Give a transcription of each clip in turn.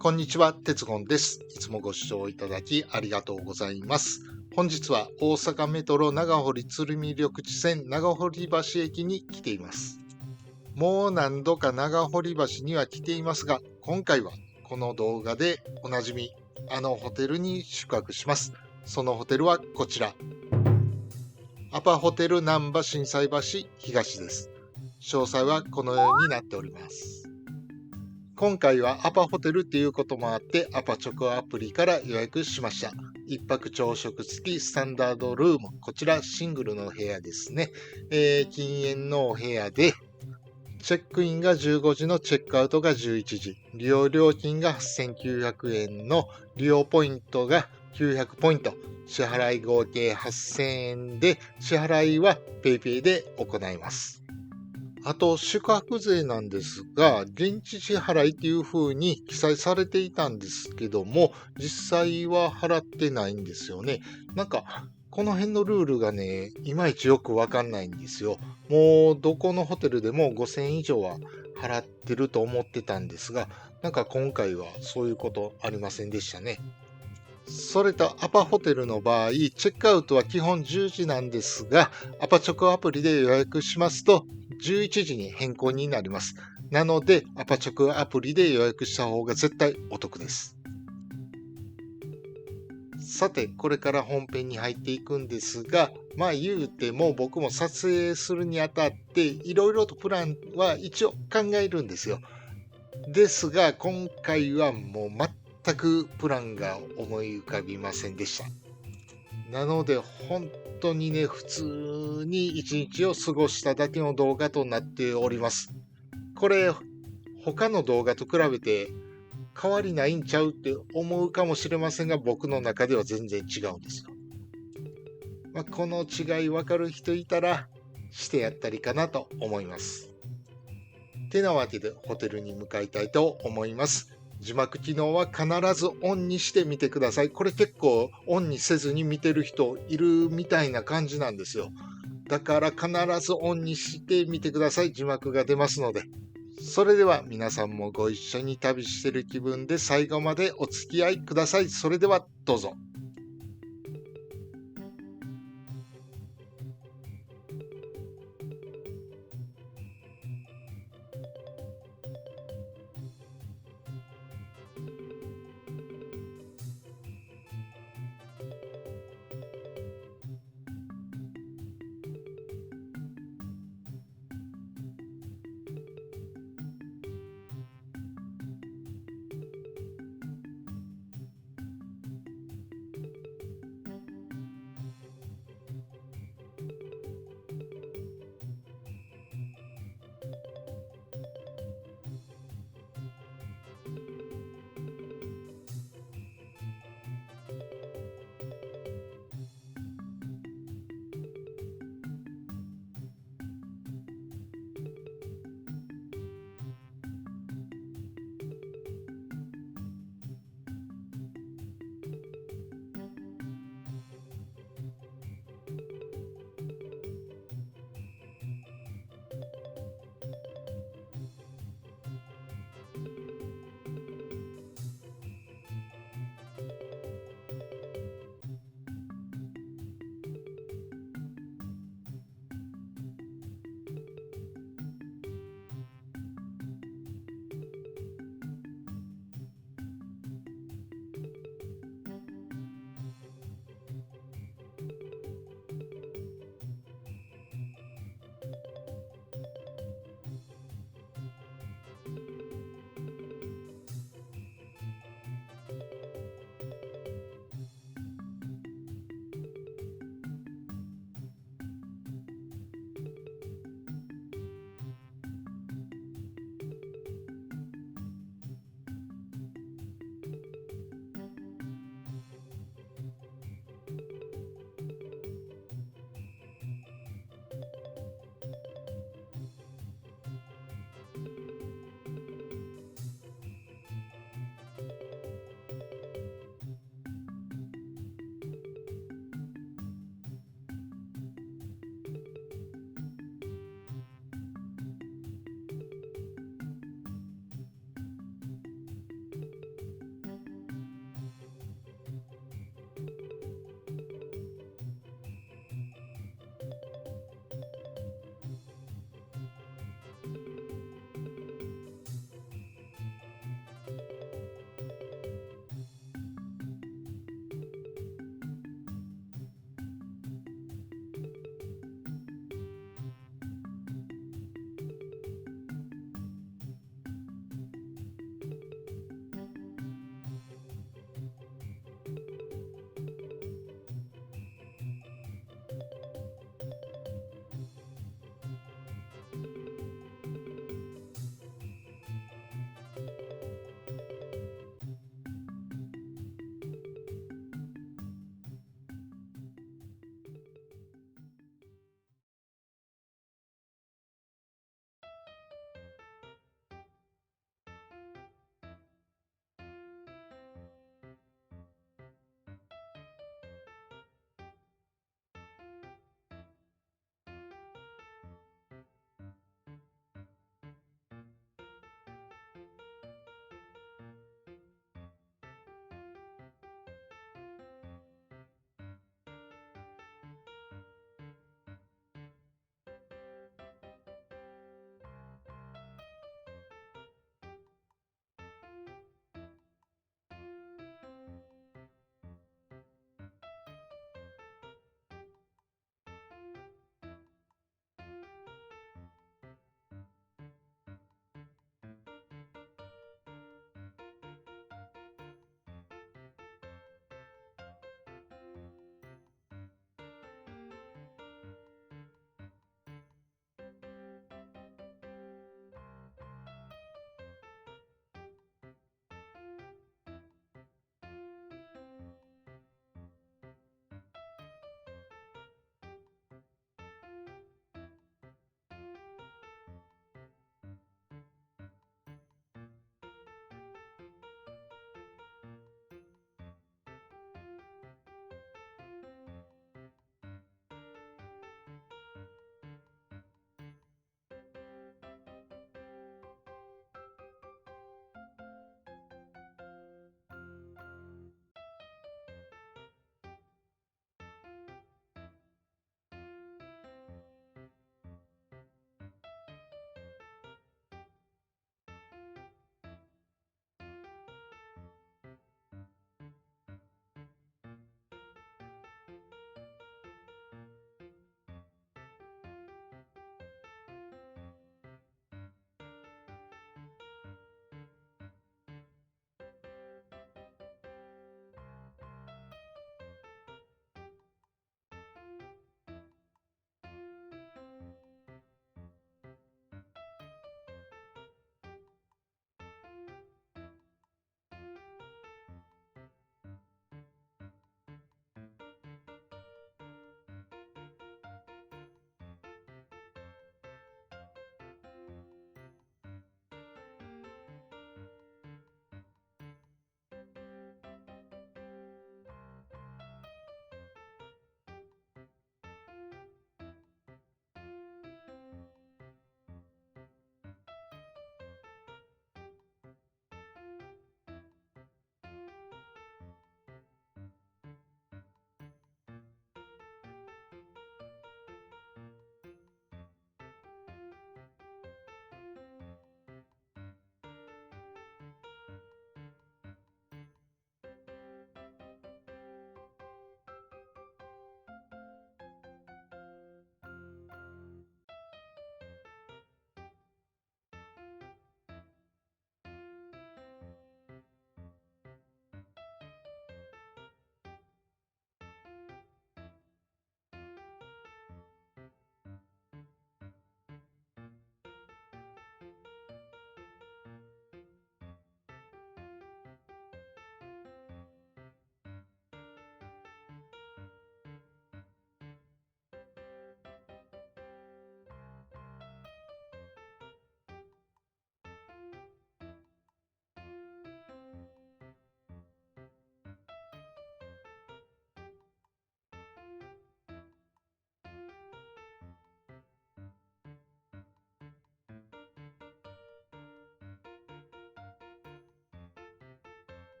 こんにちは、鉄言です。いつもご視聴いただきありがとうございます。本日は大阪メトロ長堀鶴見緑地線長堀橋駅に来ています。もう何度か長堀橋には来ていますが、今回はこの動画でおなじみ、あのホテルに宿泊します。そのホテルはこちら。アパホテル難波心斎橋東です。詳細はこのようになっております。今回はアパホテルっていうこともあってアパチョコアプリから予約しました。一泊朝食付きスタンダードルーム。こちらシングルの部屋ですね。禁煙のお部屋で、チェックインが15時のチェックアウトが11時。利用料金が8900円の利用ポイントが900ポイント。支払い合計8000円で、支払いは PayPay で行います。あと、宿泊税なんですが、現地支払いっていう風に記載されていたんですけども、実際は払ってないんですよね。なんか、この辺のルールがね、いまいちよくわかんないんですよ。もう、どこのホテルでも5000円以上は払ってると思ってたんですが、なんか今回はそういうことありませんでしたね。それとアパホテルの場合、チェックアウトは基本10時なんですが、アパチョコアプリで予約しますと11時に変更になります。なので、アパチョコアプリで予約した方が絶対お得です。さて、これから本編に入っていくんですが、言うても僕も撮影するにあたっていろいろとプランは一応考えるんですよ。ですが、今回はもう全くプランが思い浮かびませんでした。なので、本当にね、普通に一日を過ごしただけの動画となっております。これ、他の動画と比べて変わりないんちゃうって思うかもしれませんが、僕の中では全然違うんですよ。この違い分かる人いたら、してやったりかなと思います。てなわけで、ホテルに向かいたいと思います。字幕機能は必ずオンにしてみてください。これ結構オンにせずに見てる人いるみたいな感じなんですよ。だから必ずオンにしてみてください。字幕が出ますので。それでは皆さんもご一緒に旅してる気分で最後までお付き合いください。それではどうぞ。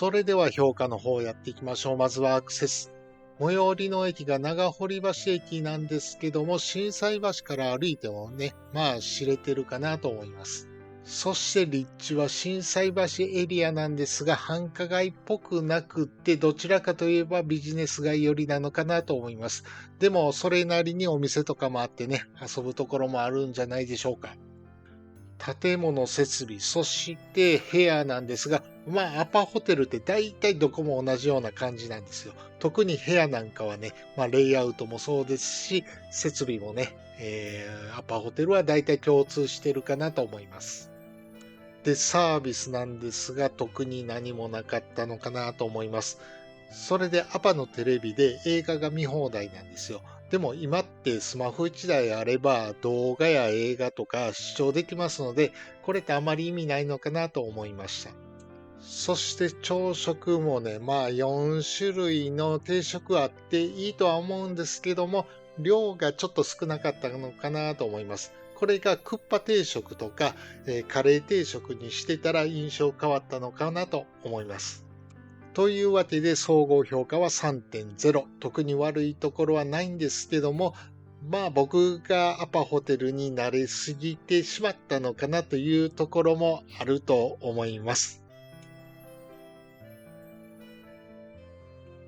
それでは評価の方やっていきましょう。まずはアクセス。最寄りの駅が長堀橋駅なんですけども、心斎橋から歩いてもね、知れてるかなと思います。そして立地は心斎橋エリアなんですが、繁華街っぽくなくって、どちらかといえばビジネス街寄りなのかなと思います。でも、それなりにお店とかもあってね、遊ぶところもあるんじゃないでしょうか。建物設備、そして部屋なんですが、アパホテルって大体どこも同じような感じなんですよ。特に部屋なんかはね、レイアウトもそうですし、設備もね、アパホテルは大体共通してるかなと思います。で、サービスなんですが、特に何もなかったのかなと思います。それでアパのテレビで映画が見放題なんですよ。でも今ってスマホ1台あれば動画や映画とか視聴できますので、これってあまり意味ないのかなと思いました。そして朝食もね、4種類の定食あっていいとは思うんですけども、量がちょっと少なかったのかなと思います。これがクッパ定食とか、カレー定食にしてたら印象変わったのかなと思います。というわけで総合評価は 3.0。特に悪いところはないんですけども、僕がアパホテルに慣れすぎてしまったのかなというところもあると思います。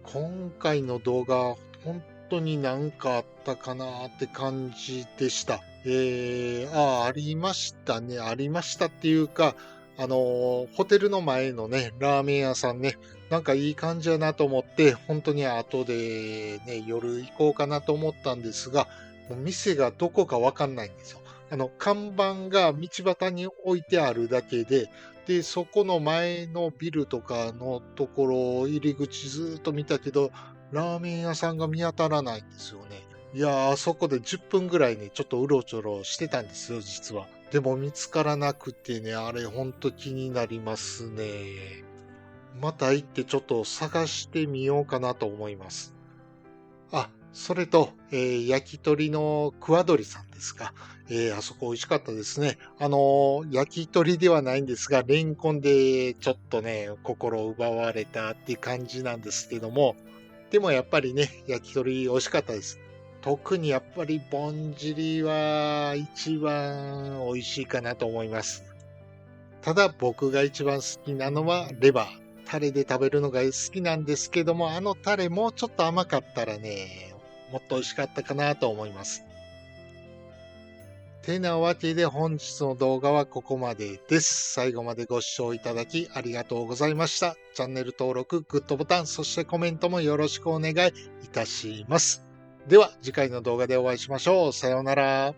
今回の動画、本当に何かあったかなって感じでした。ありましたね。ありましたっていうか、ホテルの前のね、ラーメン屋さんね、なんかいい感じやなと思って、本当に後でね、夜行こうかなと思ったんですが、もう店がどこかわかんないんですよ。看板が道端に置いてあるだけで、そこの前のビルとかのところ、入り口ずっと見たけど、ラーメン屋さんが見当たらないんですよね。いやー、あそこで10分ぐらいね、ちょっとうろちょろしてたんですよ、実は。でも見つからなくてね、あれほんと気になりますね。また行ってちょっと探してみようかなと思います。それと、焼き鳥のクワドリさんですか。あそこ美味しかったですね。焼き鳥ではないんですが、レンコンでちょっとね、心を奪われたっていう感じなんですけども、でもやっぱりね、焼き鳥美味しかったです。特にやっぱりぼんじりは一番美味しいかなと思います。ただ僕が一番好きなのはレバー。タレで食べるのが好きなんですけども、あのタレもうちょっと甘かったらね、もっと美味しかったかなと思います。てなわけで本日の動画はここまでです。最後までご視聴いただきありがとうございました。チャンネル登録、グッドボタン、そしてコメントもよろしくお願いいたします。では次回の動画でお会いしましょう。さようなら。